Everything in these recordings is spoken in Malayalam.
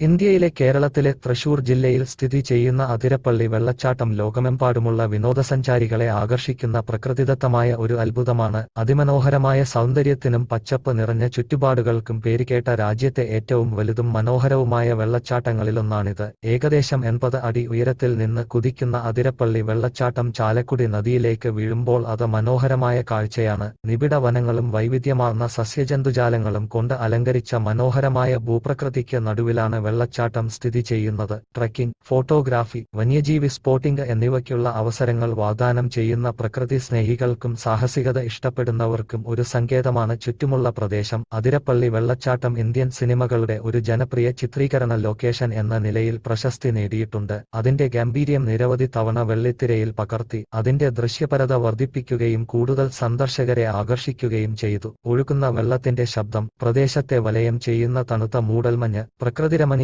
ഇന്ത്യയിലെ കേരളത്തിലെ തൃശൂർ ജില്ലയിൽ സ്ഥിതി ചെയ്യുന്ന അതിരപ്പള്ളി വെള്ളച്ചാട്ടം ലോകമെമ്പാടുമുള്ള വിനോദസഞ്ചാരികളെ ആകർഷിക്കുന്ന പ്രകൃതിദത്തമായ ഒരു അത്ഭുതമാണ്. അതിമനോഹരമായ സൗന്ദര്യത്തിനും പച്ചപ്പ് നിറഞ്ഞ ചുറ്റുപാടുകൾക്കും പേരുകേട്ട രാജ്യത്തെ ഏറ്റവും വലുതും മനോഹരവുമായ വെള്ളച്ചാട്ടങ്ങളിലൊന്നാണിത്. ഏകദേശം 80 അടി ഉയരത്തിൽ നിന്ന് കുതിക്കുന്ന അതിരപ്പള്ളി വെള്ളച്ചാട്ടം ചാലക്കുടി നദിയിലേക്ക് വീഴുമ്പോൾ അത് മനോഹരമായ കാഴ്ചയാണ്. നിബിഡ വനങ്ങളും വൈവിധ്യമാർന്ന സസ്യജന്തുജാലങ്ങളും കൊണ്ട് അലങ്കരിച്ച മനോഹരമായ ഭൂപ്രകൃതിക്ക് നടുവിലാണ് വെള്ളച്ചാട്ടം സ്ഥിതി ചെയ്യുന്നത്. ട്രെക്കിംഗ്, ഫോട്ടോഗ്രാഫി, വന്യജീവി സ്പോട്ടിംഗ് എന്നിവയ്ക്കുള്ള അവസരങ്ങൾ വാഗ്ദാനം ചെയ്യുന്ന പ്രകൃതി സ്നേഹികൾക്കും സാഹസികത ഇഷ്ടപ്പെടുന്നവർക്കും ഒരു സങ്കേതമാണ് ചുറ്റുമുള്ള പ്രദേശം. അതിരപ്പള്ളി വെള്ളച്ചാട്ടം ഇന്ത്യൻ സിനിമകളുടെ ഒരു ജനപ്രിയ ചിത്രീകരണ ലൊക്കേഷൻ എന്ന നിലയിൽ പ്രശസ്തി നേടിയിട്ടുണ്ട്. അതിന്റെ ഗാംഭീര്യം നിരവധി തവണ വെള്ളിത്തിരയിൽ പകർത്തി അതിന്റെ ദൃശ്യപരത വർദ്ധിപ്പിക്കുകയും കൂടുതൽ സന്ദർശകരെ ആകർഷിക്കുകയും ചെയ്തു. ഒഴുകുന്ന വെള്ളത്തിന്റെ ശബ്ദം, പ്രദേശത്തെ വലയം ചെയ്യുന്ന തണുത്ത മൂടൽമഞ്ഞ്, പ്രകൃതിരമണീയമായ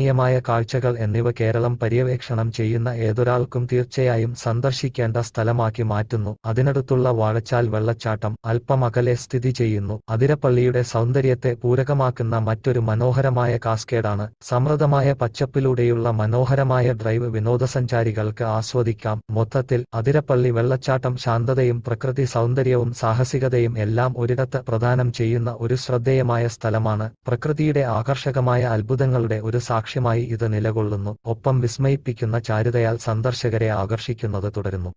കാഴ്ചകൾ എന്നിവ കേരളം പര്യവേക്ഷണം ചെയ്യുന്ന ഏതൊരാൾക്കും തീർച്ചയായും സന്ദർശിക്കേണ്ട സ്ഥലമാക്കി മാറ്റുന്നു. അതിനടുത്തുള്ള വാഴച്ചാൽ വെള്ളച്ചാട്ടം അല്പം അകലെ സ്ഥിതി ചെയ്യുന്നു. അതിരപ്പള്ളിയുടെ സൗന്ദര്യത്തെ പൂരകമാക്കുന്ന മറ്റൊരു മനോഹരമായ കാസ്കേഡാണ്. സമൃദ്ധമായ പച്ചപ്പിലൂടെയുള്ള മനോഹരമായ ഡ്രൈവ് വിനോദസഞ്ചാരികൾക്ക് ആസ്വദിക്കാം. മൊത്തത്തിൽ അതിരപ്പള്ളി വെള്ളച്ചാട്ടം ശാന്തതയും പ്രകൃതി സൗന്ദര്യവും സാഹസികതയും എല്ലാം ഒരിടത്ത് പ്രദാനം ചെയ്യുന്ന ഒരു ശ്രദ്ധേയമായ സ്ഥലമാണ്. പ്രകൃതിയുടെ ആകർഷകമായ അത്ഭുതങ്ങളുടെ ഒരു സാക്ഷ്യമായി ഇത് നിലകൊള്ളുന്നു. ഒപ്പം വിസ്മയിപ്പിക്കുന്ന ചാരുതയാൽ സന്ദർശകരെ ആകർഷിക്കുന്നത് തുടരുന്നു.